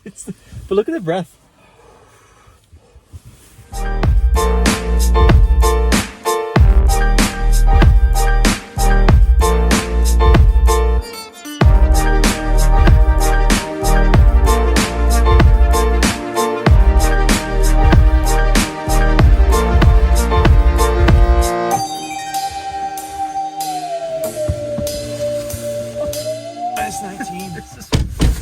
But look at the breath.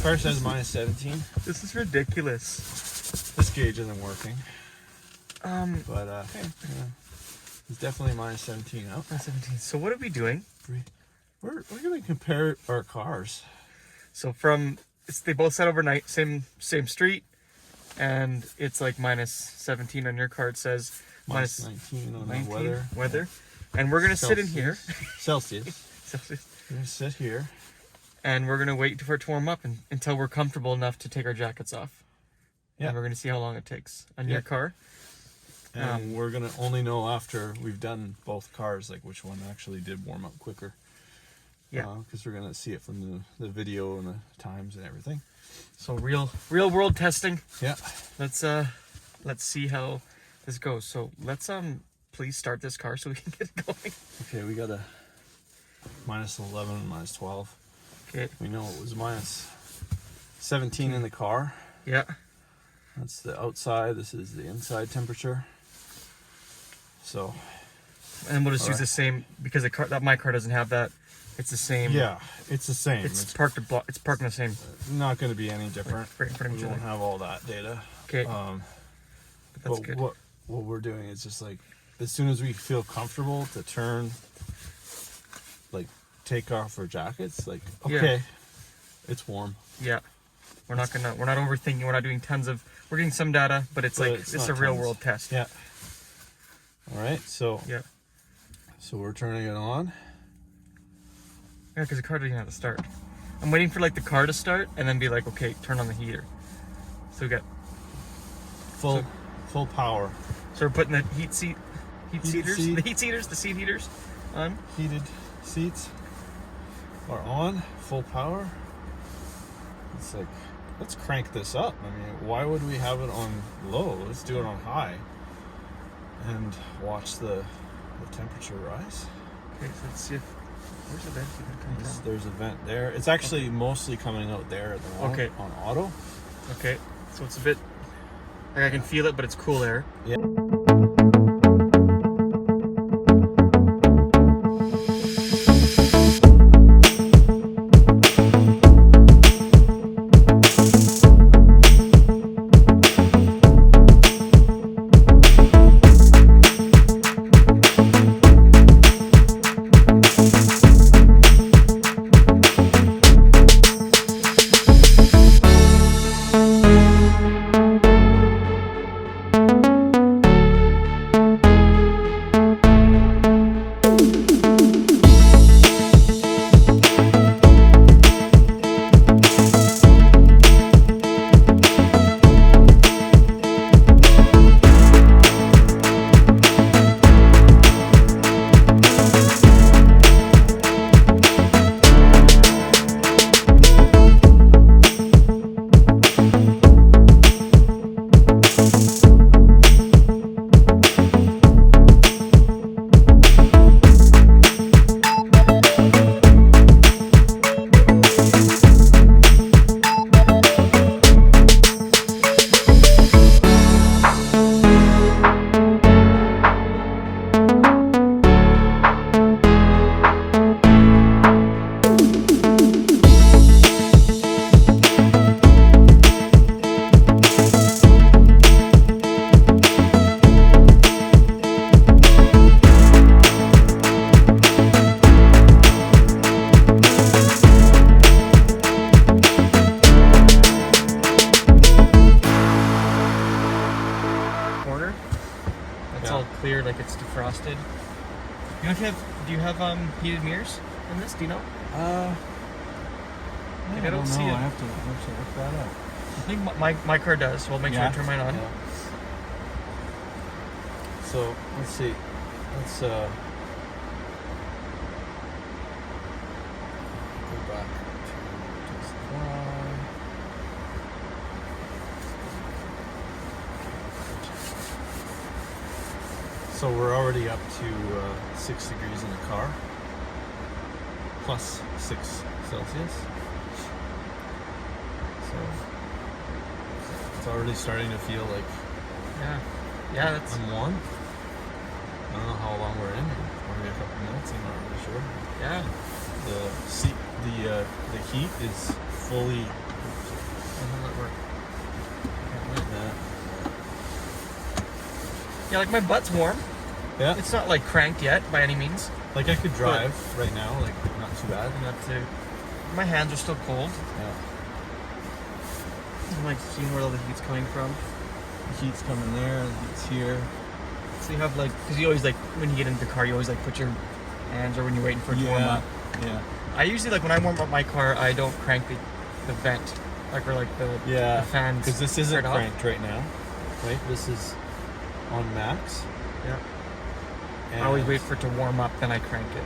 Car says minus 17. This is ridiculous. This gauge isn't working. But okay. yeah, it's definitely minus 17 up. Minus 17. So what are we doing? We're gonna compare our cars. So they both set overnight, same street, and it's like minus 17 on your car. It says minus 19 on the weather. And we're gonna sit in here. Celsius. Celsius. We're gonna sit here. And we're going to wait for it to warm up until we're comfortable enough to take our jackets off. Yeah. And we're going to see how long it takes on your car. And we're going to only know after we've done both cars, like which one actually did warm up quicker. Yeah. Because we're going to see it from the video and the times and everything. So real world testing. Yeah. Let's see how this goes. So let's please start this car so we can get going. Okay, we got a minus 11 and minus 12. Okay. We know it was minus 17 in the car. Yeah. That's the outside. This is the inside temperature. So. And we'll just use the same because my car doesn't have that. It's the same. Yeah, it's the same. It's parked in the same. Not going to be any different. Right in front of we each won't other. have all that data. Okay. That's good. What we're doing is just like as soon as we feel comfortable to turn, like take off our jackets, like okay, it's warm. Yeah. We're not overthinking. We're not doing we're getting some data, but it's a real world test. Yeah. All right. So. Yeah. So we're turning it on. Yeah, because the car doesn't have to start. I'm waiting for the car to start and then be like, okay, turn on the heater. So we got full power. So we're putting the the seat heaters on. Heated seats are on, full power. It's like, let's crank this up. I mean, why would we have it on low? Let's do it on high and watch the temperature rise. Okay, so let's see if where's the vent even coming from? There's a vent there. It's actually mostly coming out there at the moment. Okay. On auto. Okay, so it's a bit like I can feel it, but it's cool air. Yeah. Clear, like it's defrosted. Do you have heated mirrors in this? Do you know? I don't see know. it. I have to look that up. I think my car does, so I'll make sure I turn mine on. Yeah. So let's see. Let's go back to Teslafi. So we're already up to 6 degrees in the car, plus 6 Celsius. So it's already starting to feel like Yeah, that's I'm warm. I don't know how long we're in. Maybe a couple minutes. I'm not really sure. yeah. The heat is fully. How does that work? Yeah. Yeah, like my butt's warm. Yeah. It's not like cranked yet by any means. Like I could drive right now. Like not too bad. Not to. My hands are still cold. Yeah. I'm like seeing where all the heat's coming from. The heat's coming there. The heat's here. So you have like, because you always like, when you get into the car, you always like put your hands, or when you're waiting for it to warm up. Yeah. I usually, like when I warm up my car, I don't crank the vent, like, or like the fans. Because this isn't right cranked right now, right? This is on max. Yeah. And I always wait for it to warm up, then I crank it.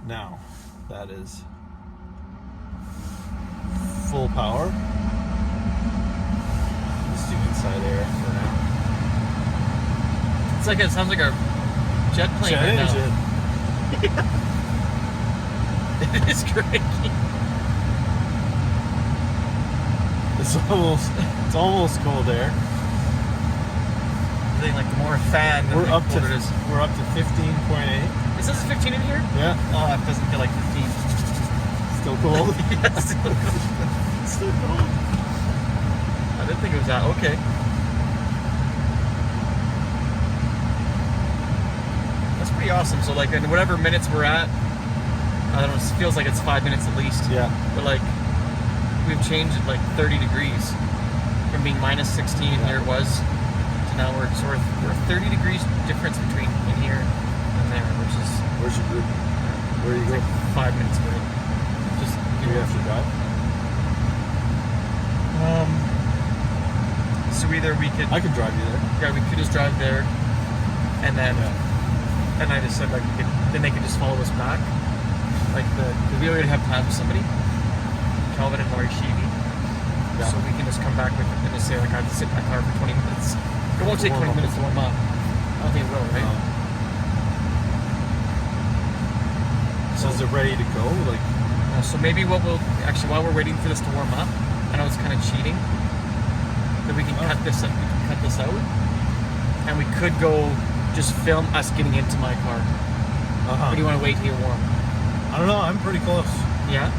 Now, that is full power. Let's do inside air for now. It's like, it sounds like a jet plane Jet right engine. now. It is cranky. It's almost cold air. I think like the more fan, the We're up to colder it is. 15.8. It says 15 in here? Yeah. Oh, it doesn't feel like 15. Still cold. Yeah, still cold. Still cold. I didn't think it was that. Okay. That's pretty awesome. So like in whatever minutes we're at, I don't know, it feels like it's 5 minutes at least. Yeah. But like we've changed it like 30 degrees from being minus 16 here it was to now we're 30 degrees difference between in here and there, which is Where's your group? Where do you go? like 5 minutes away. Just Do you have to drive? So either we could I could drive you there. yeah, we could just drive there, and then and I just said like then they could just follow us back, like we already have plans with somebody, Calvin and Laurie Sheevy, so we can just come back with and just say like I have to sit in my car for 20 minutes. It won't take 20 minutes to warm up. I don't think it will, right? So is it ready to go? Like So maybe what we'll actually, while we're waiting for this to warm up, I know it's kind of cheating, that we can cut this up. We can cut this out, and we could go just film us getting into my car. Or do you want to wait till you're warm? I don't know. I'm pretty close. Yeah.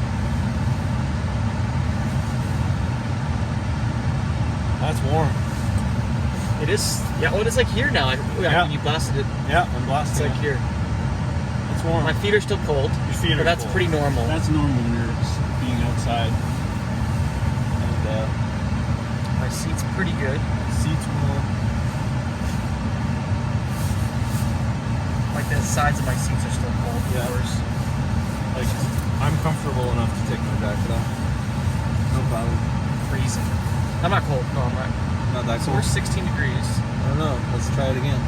That's warm. It is. Yeah. Oh, it's like here now. Yeah. When you blasted it, Yeah, I'm it's blasting. like here. It's warm. My feet are still cold. Your feet are but that's cold. pretty normal. That's normal when you're being outside. And My seat's pretty good. seats warm. Like the sides of my seats are still cold. Yeah. Of course. Like I'm comfortable enough to take my jacket off. No problem. Freezing. I'm not cold. No, I'm not. Not that So cold. we're 16 degrees. I don't know. Let's try it again.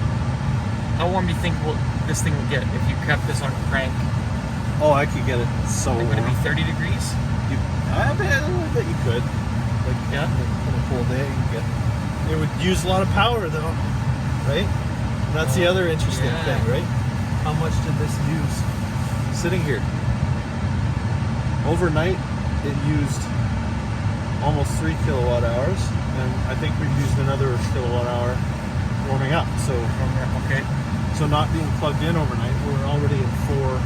How warm do you think this thing will get if you kept this on crank? Oh, I could get it so Like, warm. would it be 30 degrees? I bet you could. Like Yeah? on a cold day, you get. It would use a lot of power though, right? And that's the other interesting yeah. thing, right? How much did this use sitting here? Overnight, it used almost 3 kilowatt hours, and I think we've used another kilowatt hour warming up. So, Okay. so not being plugged in overnight, we're already at 4.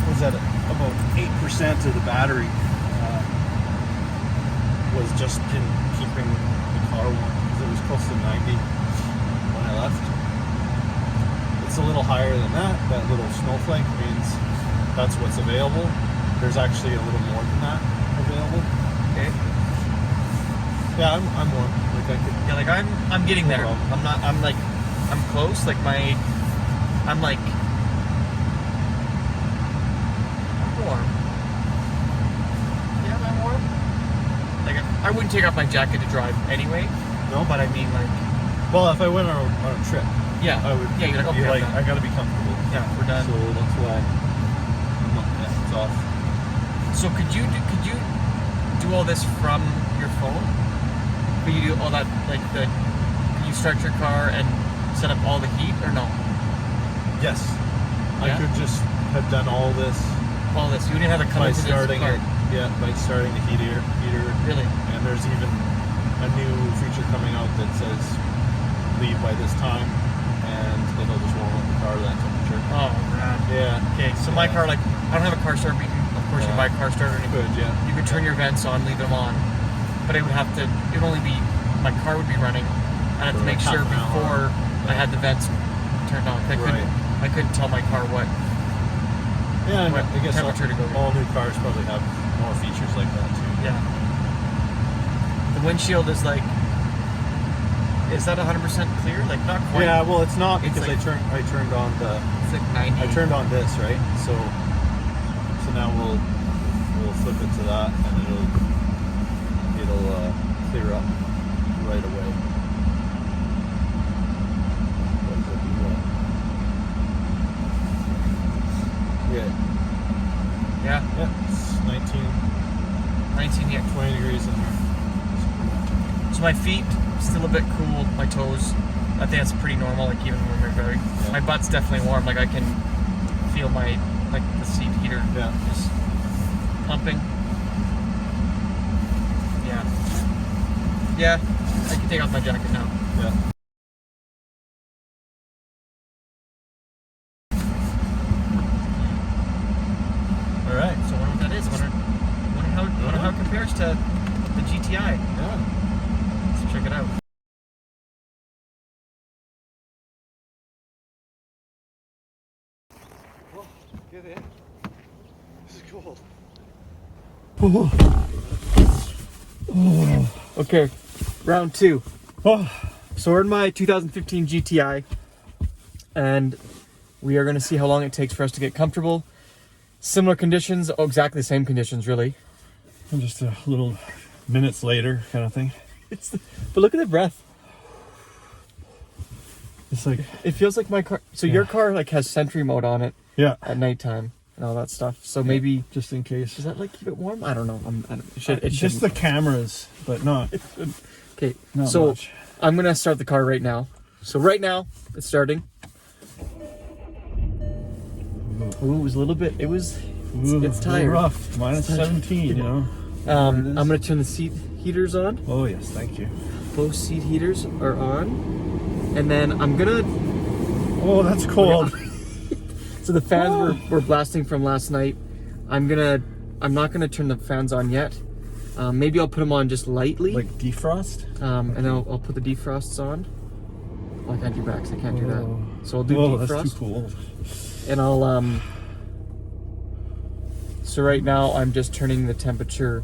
What was that? About 8% of the battery was just in keeping the car warm. 'Cause it was close to 90 when I left. It's a little higher than that. That little snowflake means that's what's available. There's actually a little more than that available. Okay. Yeah, I'm warm. Like I could. Yeah, like I'm getting there. No problem. I'm close. Like I'm warm. Yeah, I'm warm. Like I wouldn't take off my jacket to drive anyway. No, But I mean like, well, if I went on a trip, yeah. I would. Yeah, you're like, okay, be I'm like done. I gotta be comfortable. Yeah, we're done. So that's why. I'm not, yeah, it's off. So could you do all this from your phone? Could you do all that like the? Could you start your car and set up all the heat, or no? Yes. Yeah? I could just have done all this All this. You wouldn't have to come by into starting this car. it. Yeah, by starting the heater. Really? And there's even a new feature coming out that says leave by this time, and it'll just warm up the car to that temperature. Oh, man. Yeah. Okay, so my car, like, I don't have a car starter, but you can, of course, you Yeah. buy a car starter and Good, yeah. you could turn your vents on, leave them on, but it would have to, it would only be, my car would be running. I'd have to For make like sure half an hour. before I had the vents turned on. Right. I couldn't tell my car what. Yeah, and What I guess temperature to go to. all new cars probably have more features like that too. Yeah. The windshield is like, is that 100% clear? Like, not quite. Yeah, well, it's not It's because like- I turned on the It's like 90. I turned on this, right? So now we'll flip it to that, and it'll clear up right away. But it'll be, Yeah. yeah, it's 19, yeah. 20 degrees in there. So my feet, still a bit cool. My toes, I think that's pretty normal, like even when we're very. Yeah. My butt's definitely warm. Like I can feel my, like the seat heater Yeah. just pumping. Yeah. Yeah, I can take off my jacket now. Yeah. All right. So I wonder what that is. Wonder how it compares to the GTI. Yeah. Let's check it out. Well, get in. This is cool. Okay, round two. Oh. So we're in my 2015 GTI, and we are going to see how long it takes for us to get comfortable. Similar conditions, exactly the same conditions, really. And just a little minutes later kind of thing. But look at the breath. It's like, It feels like my car. So your car like has Sentry mode on it yeah, at nighttime and all that stuff. So maybe just in case. does that like keep it warm? I don't know. It Just shouldn't. the cameras, but not. Okay, Not so much. I'm gonna start the car right now. So right now it's starting. Ooh, it was a little bit. It's It's tired. rough. Minus 17, you know. I'm gonna turn the seat heaters on. Oh yes, thank you. Both seat heaters are on, and then I'm gonna. Oh, that's cold. So the fans were blasting from last night. I'm not gonna turn the fans on yet. Maybe I'll put them on just lightly. Like defrost. And then I'll put the defrosts on. Well, I can't do backs. I can't do that. So I'll do defrost. That's too cold. And I'll so right now I'm just turning the temperature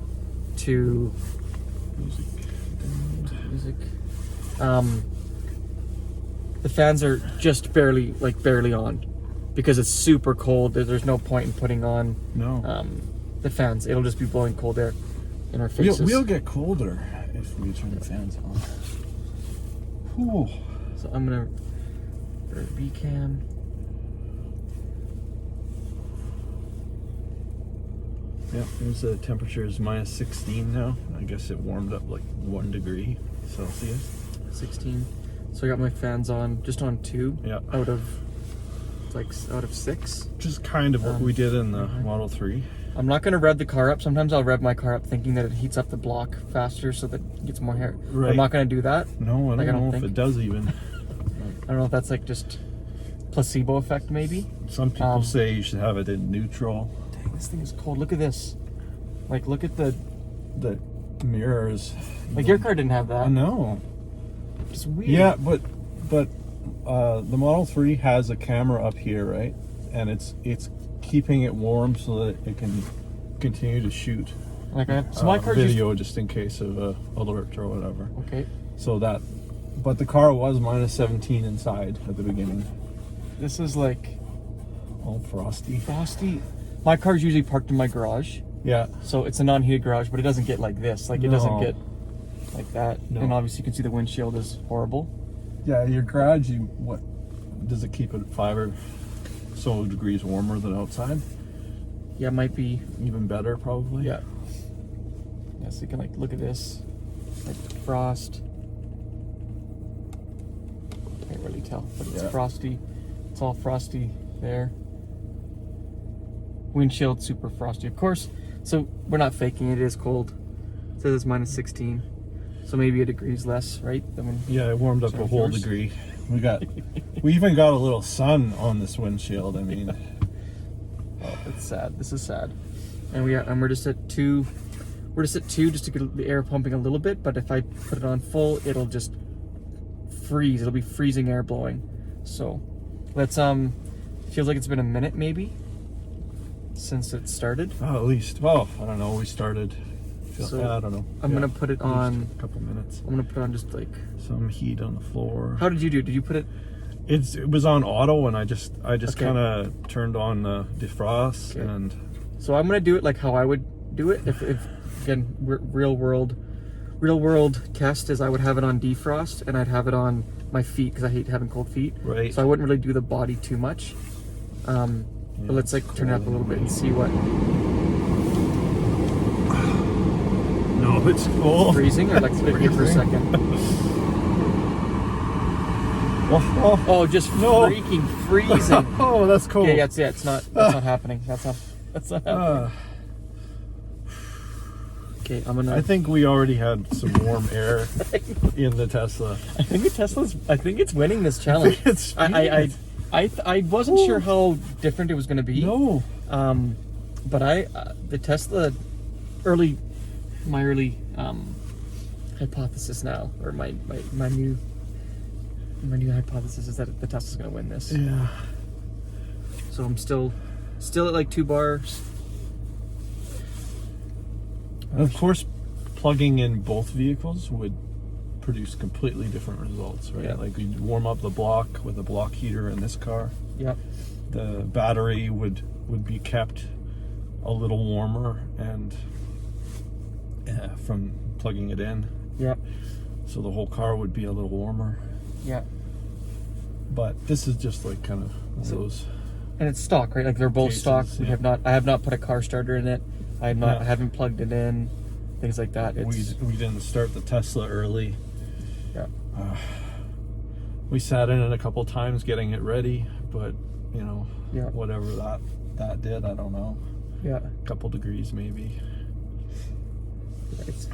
to music. The fans are just barely on because it's super cold. There's no point in putting on the fans. It'll just be blowing cold air in our faces. We'll get colder if we turn the fans on. Whew. So I'm gonna B cam. Yeah, there's the temperature is minus 16 now. I guess it warmed up like 1 degree Celsius. 16. So I got my fans on, just on 2 Yeah. out of 6. Just kind of what we did in the Model 3. I'm not gonna rev the car up. Sometimes I'll rev my car up thinking that it heats up the block faster so that it gets more air. Right. I'm not gonna do that. No, I Like, don't I don't know if think. it does even. I don't know if that's like just placebo effect maybe. Some people say you should have it in neutral. Dang, this thing is cold. Look at this. Like, look at the mirrors. like your car didn't have that. I know. It's weird. Yeah, but the Model 3 has a camera up here, right? And it's keeping it warm so that it can continue to shoot Like so my car video just in case of a alert or whatever. Okay. So that, but the car was minus 17 inside at the beginning. This is like All frosty. frosty. My car's usually parked in my garage. Yeah. So it's a non-heated garage, but it doesn't get like this. Like it doesn't No. get like that. No. And obviously you can see the windshield is horrible. Yeah, your garage, what does it keep it 5 or so degrees warmer than outside? Yeah, it might be. Even better, probably. Yeah. Yeah, so you can like look at this, like frost. really tell, but it's Yeah. frosty. It's all frosty there. Windshield super frosty, of course. So we're not faking it. It is cold. It says it's minus 16, so maybe a degree's less, right? Than when Yeah, it warmed up Sorry, a whole yours? degree. We even got a little sun on this windshield. I mean, Oh, it's sad. This is sad. And we're just at 2. We're just at 2 just to get the air pumping a little bit. But if I put it on full, it'll just freeze. It'll be freezing air blowing. So let's feels like it's been a minute maybe since it started. at least. Well, I don't know. We started. So, I don't know. I'm gonna put it at least on. a couple minutes. I'm gonna put on just like. Some heat on the floor. How did you do? Did you put it? It was on auto, and I just Okay. kind of turned on the defrost, Okay. and So I'm gonna do it like how I would do it. If again, real world test is I would have it on defrost and I'd have it on my feet because I hate having cold feet. Right. So I wouldn't really do the body too much. Yeah, But let's like it's turn it up a cold. little bit and see what No, it's cold. freezing or like It's here for a freezing. second. Oh, Oh, just No. freaking freezing. oh, that's cold. Yeah, it's not happening. That's not happening. Uh, Okay, I'm gonna. I think we already had some warm air in the Tesla. I think it's winning this challenge. It's I wasn't sure how different it was going to be. no. But the Tesla my early hypothesis now, or my new hypothesis is that the Tesla's going to win this. Yeah. So I'm still at like 2 bars. Of course, plugging in both vehicles would produce completely different results, right? Yeah. Like we'd warm up the block with a block heater in this car. Yep. The battery would be kept a little warmer, and from plugging it in, Yep. so the whole car would be a little warmer. Yep. But this is just like kind of one of those. And it's stock, right? Like they're both Cases, stock. yeah. I have not put a car starter in it. I Yeah. haven't plugged it in. Things like that. It's We didn't start the Tesla early. yeah. We sat in it a couple times getting it ready, but Yeah. whatever that did, I don't know. Yeah. A couple degrees maybe. This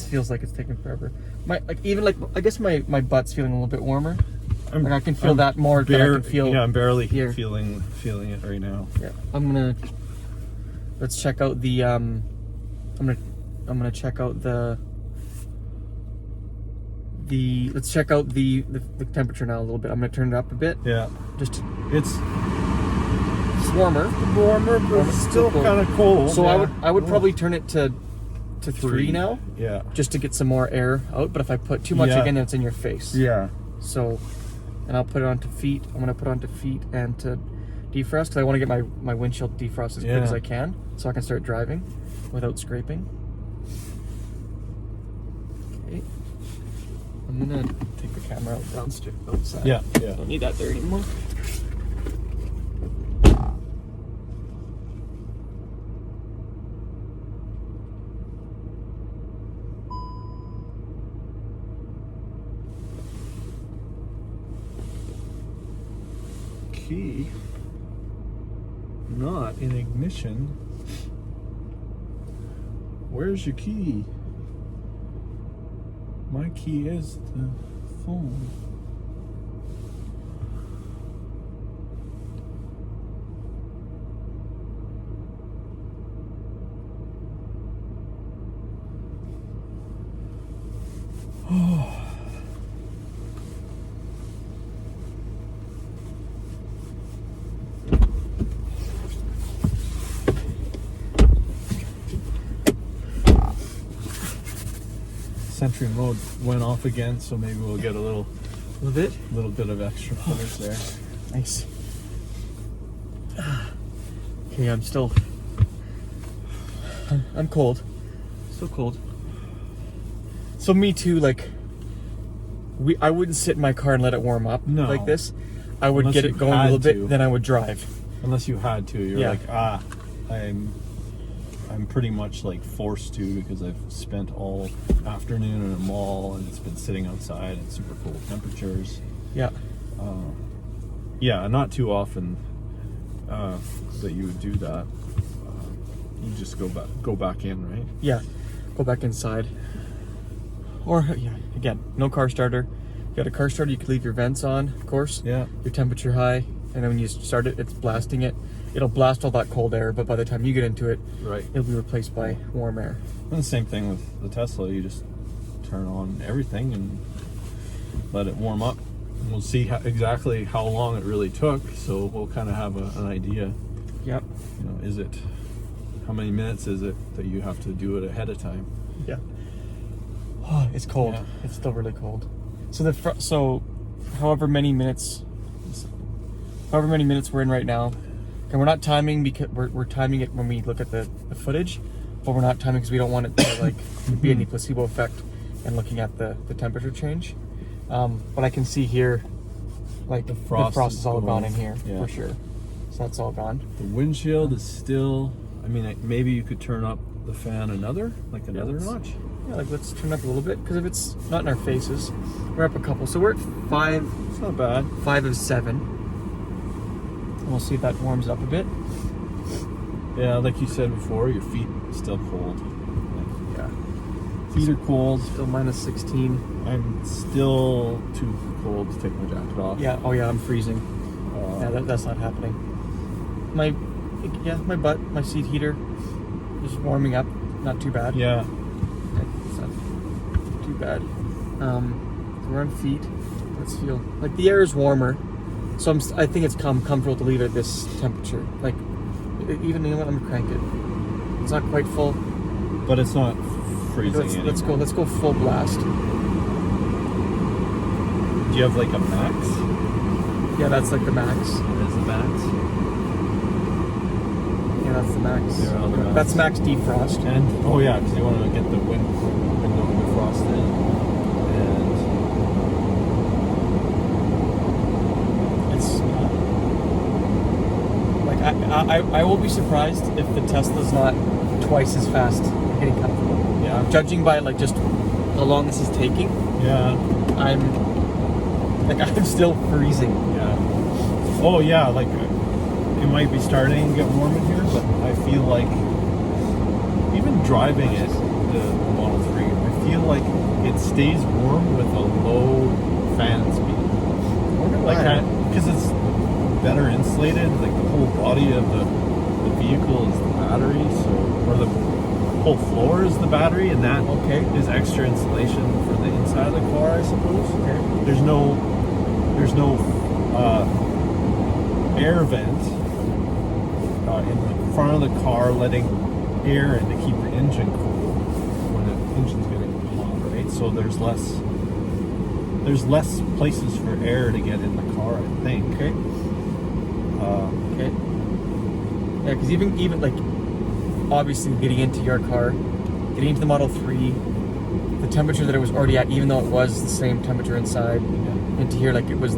feels like it's taking forever. I guess my butt's feeling a little bit warmer. Like I can feel that more than I can feel. Yeah, I'm barely here. feeling it right now. Yeah. Let's check out the I'm gonna check out let's check out the temperature now a little bit. I'm gonna turn it up a bit. Yeah, Just it's warmer. warmer, but it's still cold. kind of cold. So yeah. I would probably turn it to 3 now, Yeah. just to get some more air out. But if I put too much Yeah. again, then it's in your face. Yeah. So, and I'll put it onto feet. I'm gonna put it onto feet and to defrost because I want to get my windshield defrost as quick as I can, so I can start driving without scraping. Okay. I'm gonna take the camera out downstairs outside. Yeah. Don't need that there anymore. Key not in ignition. Where's your key? My key is the phone. Oh. Sentry mode went off again, so maybe we'll get a little bit. bit of extra footage there. Nice. Okay, I'm cold. So cold. So me too, like I wouldn't sit in my car and let it warm up like this. I would Unless get you it going a had little bit, to. then I would drive. Unless you had to, you're Yeah. like, I'm pretty much like forced to because I've spent all afternoon in a mall and it's been sitting outside at super cold temperatures. Yeah. Yeah, not too often that you would do that. You just go back in, right? Yeah, go back inside. Or yeah, again, no car starter. You got a car starter, you could leave your vents on, of course. Yeah. Your temperature high, and then when you start it, it's blasting it. It'll blast all that cold air, but by the time you get into it, Right. it'll be replaced by warm air. And the same thing with the Tesla. You just turn on everything and let it warm up. And we'll see exactly how long it really took, so we'll kind of have an idea. Yep. You know, how many minutes is it that you have to do it ahead of time? Yeah. Oh, it's cold. Yeah. It's still really cold. So however many minutes we're in right now, and we're not timing because we're timing it when we look at the footage, but we're not timing because we don't want it to like be any placebo effect and looking at the temperature change. But I can see here, like the frost is all gone in here for sure. So that's all gone. The windshield is still. I mean, maybe you could turn up the fan another notch. Yeah, like let's turn up a little bit because if it's not in our faces, we're up a couple. So we're at 5. It's not bad. 5 of 7. And we'll see if that warms up a bit. Yeah, like you said before, your feet still cold. Yeah. Feet are cold. Still minus 16. I'm still too cold to take my jacket off. Yeah. Oh yeah, I'm freezing. Yeah, that's not happening. My butt, my seat heater is warming up. Not too bad. Yeah. It's not too bad. So we're on feet. Let's feel like the air is warmer. So I think it's comfortable to leave it at this temperature. Like even, you know what? I'm gonna crank it. It's not quite full, but it's not freezing anymore. Let's go full blast. Do you have like a max? Yeah, that's like the max. That is the max. Yeah, that's the max. Yeah, the max. That's max defrost. And yeah, because you want to get the window defrosted. And it's like I will be surprised if the Tesla's not twice as fast getting comfortable. Yeah. Judging by like just how long this is taking. Yeah. I'm still freezing. Yeah. Oh yeah, like it might be starting to get warm in here, but I feel like even driving it, the Model 3, I feel like it stays warm with a low fan speed. Like because it's better insulated. Like the whole body of the vehicle is the battery, or the whole floor is the battery, and that is extra insulation for the inside of the car, I suppose. Okay. There's no air vent in the front of the car letting air in to keep the engine cool when the engine's getting hot, right? So there's less places for air to get in the car, I think. Okay. Yeah, because even like obviously getting into your car, getting into the Model 3, the temperature that it was already at, even though it was the same temperature inside, into here, like it was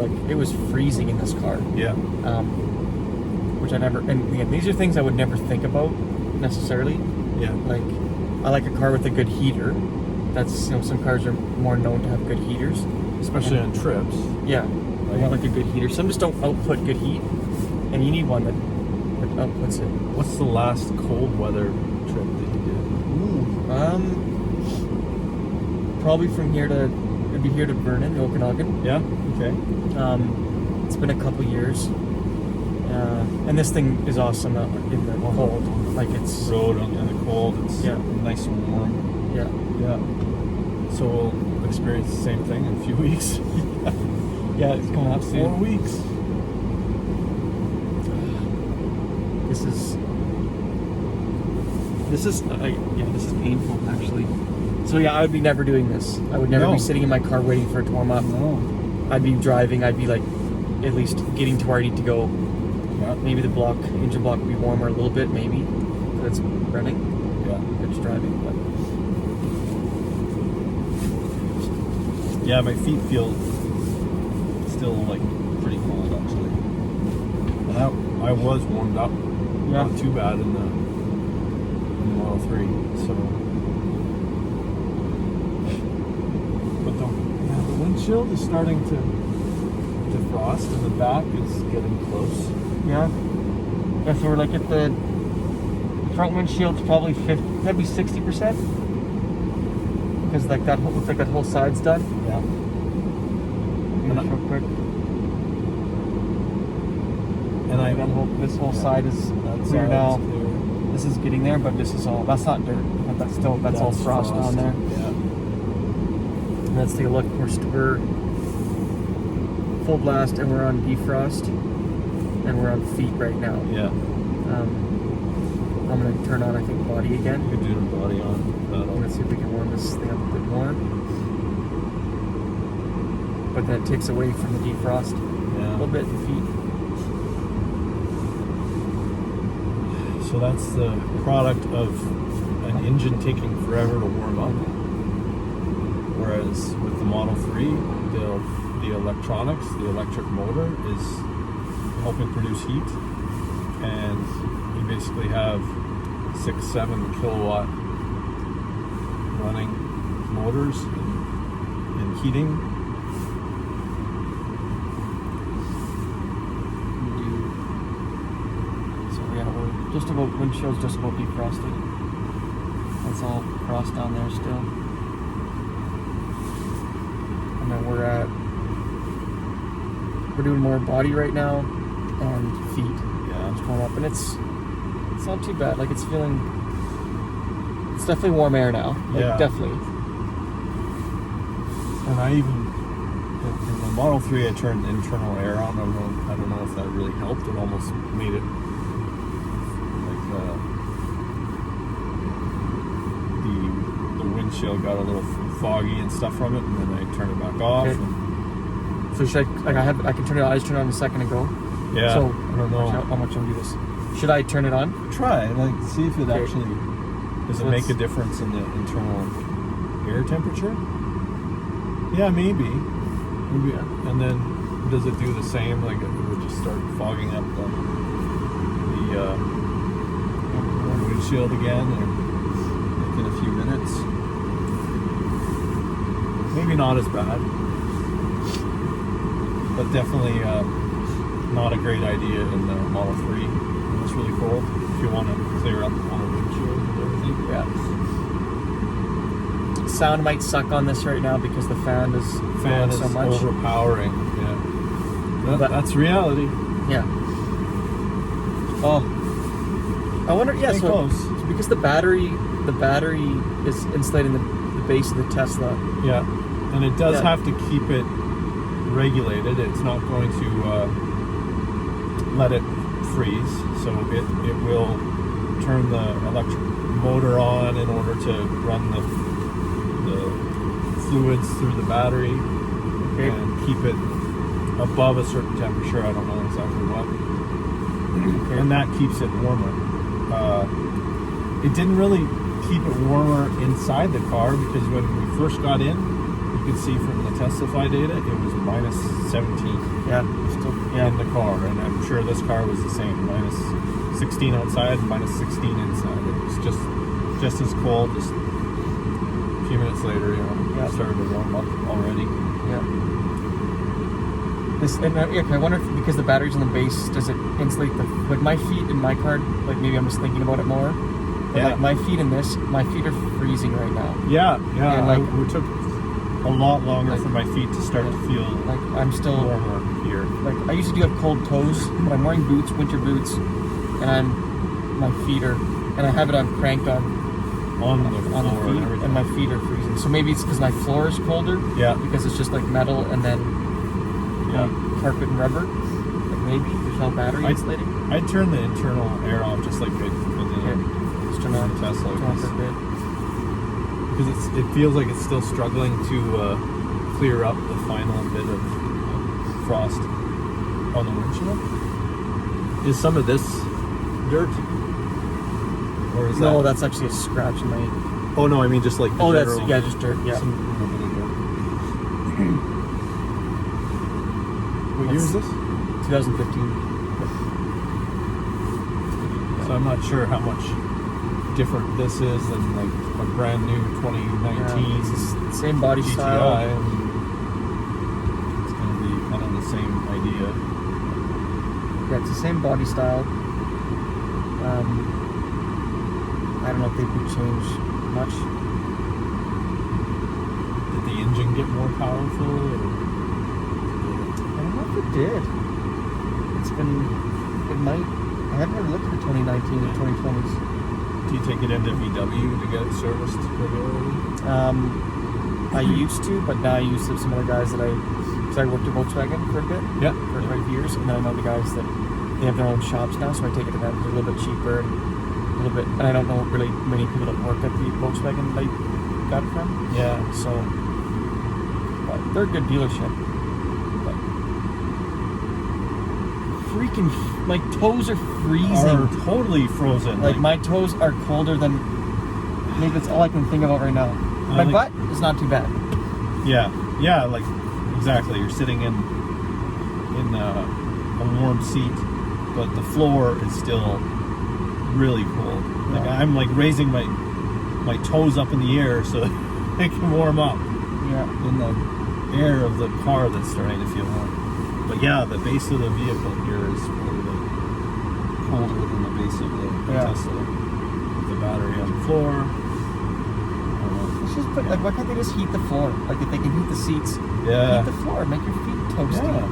freezing in this car. Yeah. Which I never, and again, these are things I would never think about necessarily. Yeah. Like, I like a car with a good heater. That's, some cars are more known to have good heaters, especially on trips. Yeah. I want like a good heater. Some just don't output good heat, and you need one that outputs it. What's the last cold weather trip that you did? Probably from here to Vernon, Okanagan. Yeah. Okay. It's been a couple years. And this thing is awesome in the cold. Like it's road in the cold. It's nice and warm. Yeah. Yeah. So we'll experience the same thing in a few weeks. Yeah, it's coming up soon. 4 weeks. This is painful actually. So yeah, I would be never doing this. I would never be sitting in my car waiting for it to warm up. No. I'd be driving. I'd be like at least getting to where I need to go. Yeah. Maybe the engine block would be warmer a little bit, maybe. But it's running. Yeah. It's driving. But yeah, my feet feel still like pretty cold actually. And I was warmed up. Not too bad in the Model 3. So, but the windshield is starting to frost in the back is getting close. Yeah. Yeah, so we're like at the front windshield's probably 50, maybe 60%. Because like that looks like that whole side's done. Yeah. Just real quick. And I This whole side is clear now. This is getting there, but this is all, that's not dirt. But that's all frost down there. Yeah. And let's take a look. We're full blast and we're on defrost. And we're on feet right now. Yeah. I'm gonna turn on, I think, body again. You can do the body on. Let's see if we can warm this thing up a bit more. But then it takes away from the defrost a little bit in feet. So that's the product of an engine taking forever to warm up. Whereas with the Model 3, the electronics, the electric motor is helping produce heat. And you basically have 6-7 kilowatt running motors and heating. So yeah, we're just about, windshield's just about defrosted. That's all frost down there still. And then we're doing more body right now and feet. Yeah. Just warm up, and it's not too bad. Like it's definitely warm air now. Like, Yeah. definitely. And I even in the Model 3 I turned internal air on. I don't know if that really helped. It almost made it like the windshield got a little foggy and stuff from it, and then I turned it back off. Okay. So should I can turn it on. I just turned it on a second ago. Yeah. So I don't know. How much I'll do this? Should I turn it on? Try see if it Okay. actually does it make a difference in the internal air temperature. Yeah, maybe. Yeah. And then does it do the same? Like it would just start fogging up the windshield again, or like in a few minutes. Maybe not as bad, but definitely not a great idea in the Model 3 when it's really cold. If you want to clear up on the windshield and everything. Yeah. Sound might suck on this right now because the fan is Fan blowing is so much. overpowering. Yeah. That's reality. Yeah. Oh. I wonder. Yeah. Stay So close. it's because the battery is insulating the base of the Tesla. Yeah, and it does Yeah. have to keep it regulated. It's not going to let it freeze, so it will turn the electric motor on in order to run the fluids through the battery and keep it above a certain temperature. I don't know exactly what, and that keeps it warmer. It didn't really keep it warmer inside the car because when we first got in, you could see from the Teslafi data, it was minus 17 in the car, and I'm sure this car was the same, minus 16 outside and minus 16 inside. It was just as cold. Just a few minutes later, it started to warm up already. Yeah. I wonder if because the battery's on the base, does it insulate like my feet in my car? Like maybe I'm just thinking about it more. But like my feet in this, my feet are freezing right now. Yeah. And like it took a lot longer for my feet to start to feel like I'm still warmer here. Like I usually do have cold toes, but I'm wearing boots, winter boots, and my feet are, and I have it on cranked on the floor feet, and my feet are freezing. So maybe it's because my floor is colder. Yeah. Because it's just like metal and then carpet and rubber. Like maybe there's no battery insulating. I turn the internal air off just like I did Just turn on Tesla for a bit. because it feels like it's still struggling to clear up the final bit of frost on the windshield. Is some of this dirt? Or is No, that's actually a scratch in my. Oh no, I mean just like the that's general, just dirt. Yeah. What year is this? 2015. So I'm not sure how much different this is than like a brand new 2019 It's the same body GTI. style. It's going to be kind of the same idea. Yeah, it's the same body style. I don't know if they would change much. Did the engine get more powerful? Or? I don't know if it did. It might. I haven't really looked at the 2019 and 2020s. Do you take it into VW to get it serviced regularly? I used to, but now I use some other guys because I worked at Volkswagen for a bit. Yeah. For quite a few years, and then I know the guys that they have their own shops now, so I take it to them. They're a little bit cheaper, and a little bit. And I don't know really many people that work at the Volkswagen that I got it from. Yeah. So, but they're a good dealership. But freaking, my toes are freezing. Are totally frozen. Like my toes are colder than. Maybe that's all I can think about right now. My butt is not too bad. Yeah, like exactly. You're sitting in a warm seat, but the floor is still really cold. Like Yeah. I'm like raising my toes up in the air so that they can warm up Yeah. in the air of the car that's starting to feel warm. But yeah, the base of the vehicle here is really colder than the base of the Tesla. With the battery on the floor. Let's just put, like, why can't they just heat the floor? Like, if they can heat the seats, Yeah. heat the floor, make your feet toasty. Yeah.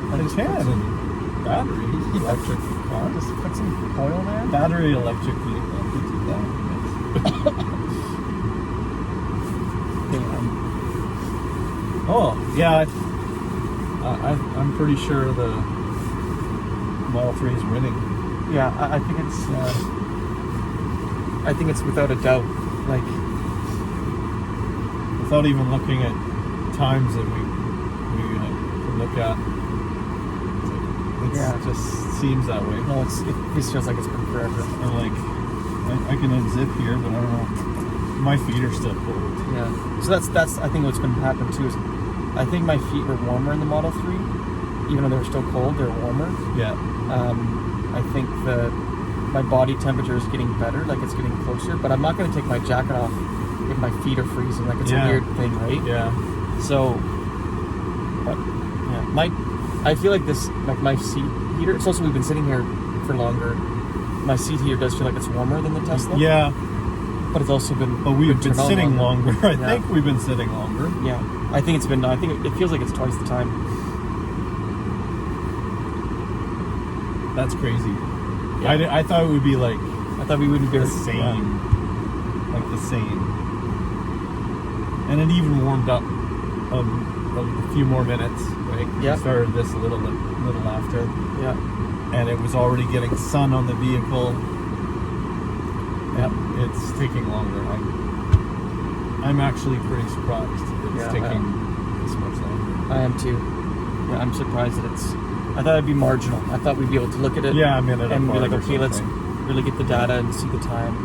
Like, They just can. put some- Battery electric car. Just put some oil there. Battery electric vehicle. Could do that. Damn. Oh yeah, I'm pretty sure the Model 3 is winning. Yeah, I think it's without a doubt. Like, Without even looking at times that we can look at. It just seems that way. no, it just feels like it's been forever. And like, I can unzip here, but I don't know. My feet are still cold. Yeah. So that's I think what's been happening too is, I think my feet were warmer in the Model 3, even though they were still cold. They're warmer. Yeah. I think my body temperature is getting better, like it's getting closer. But I'm not going to take my jacket off if my feet are freezing. Like it's a weird thing, right? Yeah. So, but yeah, I feel like this, like my seat heater. It's also we've been sitting here for longer. My seat heater does feel like it's warmer than the Tesla. Yeah. But it's also been. But we've been turned on sitting longer. I Yeah. think we've been sitting longer. Yeah, I think it feels like it's twice the time. That's crazy. Yeah. I thought it would be like I thought we wouldn't be the able to- same. Like the same. And it even warmed up a few more minutes, right? Yeah. We started this a little after. Yeah. And it was already getting sun on the vehicle. Yeah. It's taking longer. I'm actually pretty surprised that it's taking this much longer. I am too. Yeah, I'm surprised that it's. I thought it'd be marginal. I thought we'd be able to look at it. Yeah, a minute and be apart like, or okay, let's something. really get the data and see the time,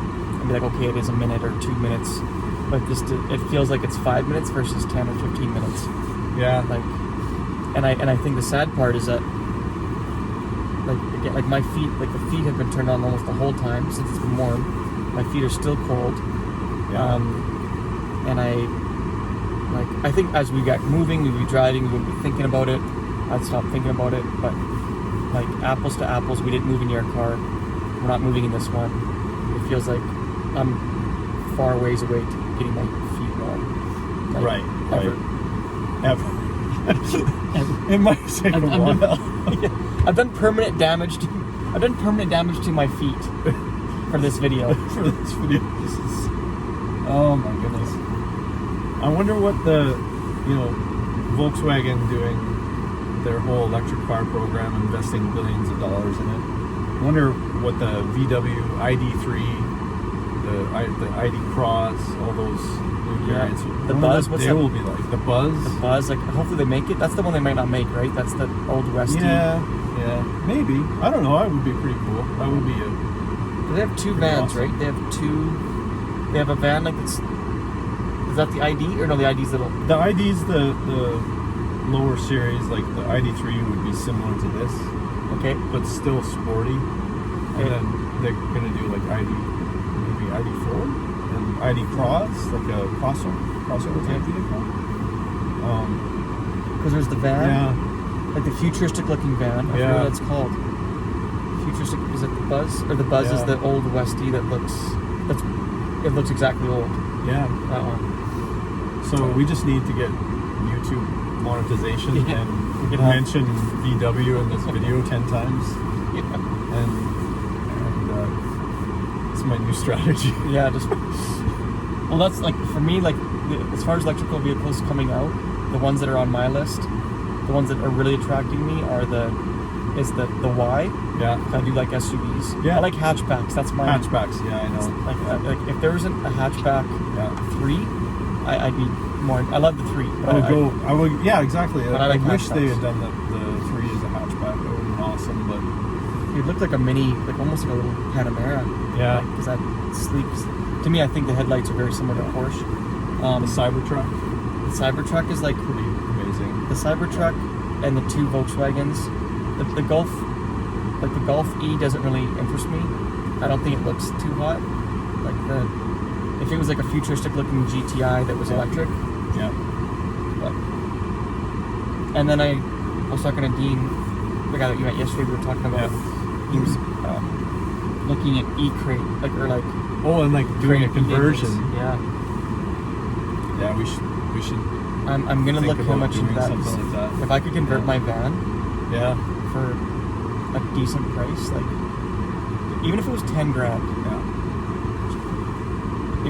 and be like, okay, it is a minute or 2 minutes, but it feels like it's 5 minutes versus 10 or 15 minutes. Yeah. Like, and I think the sad part is that, like, again, like my feet, like the feet have been turned on almost the whole time since it's been warm. My feet are still cold. Yeah. And I think as we got moving, we'd be driving, we wouldn't be thinking about it. I'd stop thinking about it. But like apples to apples, we didn't move in your car. We're not moving in this one. It feels like I'm far ways away to getting my feet warm. Like, Right. Ever. It might take a while. I've done permanent damage to my feet for this video. For this video. Oh my goodness. I wonder what Volkswagen doing their whole electric car program, investing billions of dollars in it. I wonder what the VW ID3, the ID Cross, all those new variants. The Buzz, what's they that? will be like the Buzz. The Buzz, like hopefully they make it. That's the one they might not make, right? That's the old Westy. Yeah, maybe. I don't know. That would be pretty cool. That would be a. They have two vans, awesome. right? They have a van like it's. Is that the ID or no? The ID's little. The ID's the lower series, like the ID3 would be similar to this, Okay. but still sporty. Okay. And then they're gonna do like maybe ID4 and ID Cross, like a crossover type vehicle. Because there's the van. Yeah. like the futuristic looking van. I forget what it's called. Futuristic, is it the Buzz? Or the Buzz is the old Westie that it looks exactly old. Yeah. That one. So we just need to get YouTube monetization and mention VW in this video 10 times. Yeah. And it's my new strategy. Yeah, just well, that's like for me, like as far as electrical vehicles coming out, the ones that are on my list, the ones that are really attracting me are the Y. Yeah. I do like SUVs. Yeah. I like hatchbacks. That's my hatchbacks. Yeah, I know. Like if there wasn't a hatchback 3, I'd be more. I love the 3. I would. Yeah, exactly. But I like wish they hatchbacks. had done the 3 as a hatchback. That would have been awesome. But It looked like a mini, like almost like a little Panamera. Yeah. Because that sleek. To me, I think the headlights are very similar to Porsche. the Cybertruck, The Cybertruck is like pretty amazing. the Cybertruck and the 2 Volkswagens. The Golf, like the Golf E, doesn't really interest me. I don't think it looks too hot. Like if it was like a futuristic looking GTI that was electric. Yeah. But, and then I was talking to Dean, the guy that you met yesterday. We were talking about. He was looking at E-Crate, like Oh, and like doing a crate conversion. engines. Yeah. Yeah, we should. I'm gonna think look how about much doing that something is. like that. If I could convert my van Yeah. for a decent price, like even if it was 10 grand, Yeah.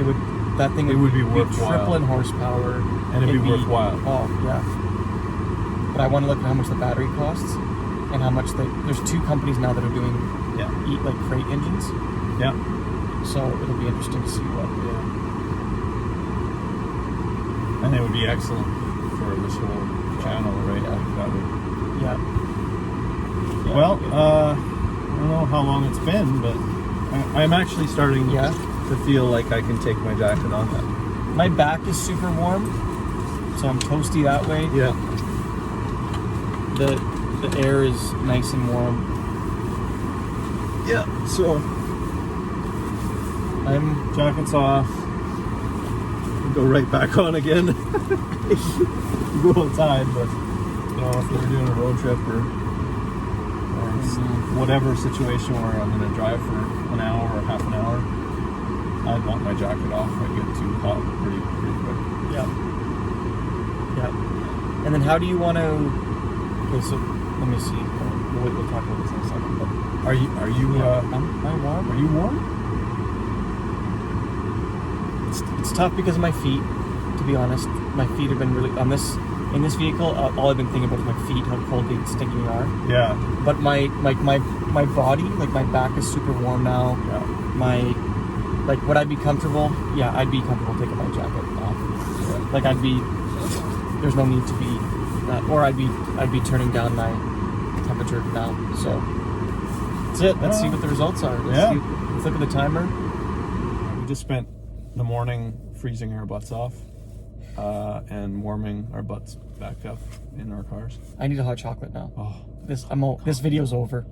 it would. That thing It would be worthwhile. triple in horsepower, And it'd be worthwhile. Oh yeah. But I want to look at how much the battery costs and how much there's 2 companies now that are doing like freight engines. Yeah. So it'll be interesting to see what. And it would be excellent for this whole channel, right? Yeah. Like that would. Yeah. Well, I don't know how long it's been, but I'm actually starting to feel like I can take my jacket off. My back is super warm, so I'm toasty that way. Yeah. The air is nice and warm. Yeah. So I'm jacket's off. Go right back on again. Go outside, but you know, if we're doing a road trip or whatever situation where I'm going to drive for an hour or half an hour, I'd want my jacket off. I get too hot pretty quick. Yeah. And then how do you want to? Okay, so let me see. We'll talk about this in a second. But Are you am I warm? Are you warm? It's tough because of my feet. To be honest, my feet have been really in this vehicle. All I've been thinking about is my feet, how cold they stinking are. Yeah. But my body, like my back is super warm now. Yeah. Would I be comfortable? Yeah, I'd be comfortable taking my jacket off. Yeah. Like there's no need to be, or I'd be turning down my temperature now. So that's it. Let's see what the results are. Let's look at the timer. We just spent the morning freezing our butts off and warming our butts back up in our cars. I need a hot chocolate now. Oh, This video's over.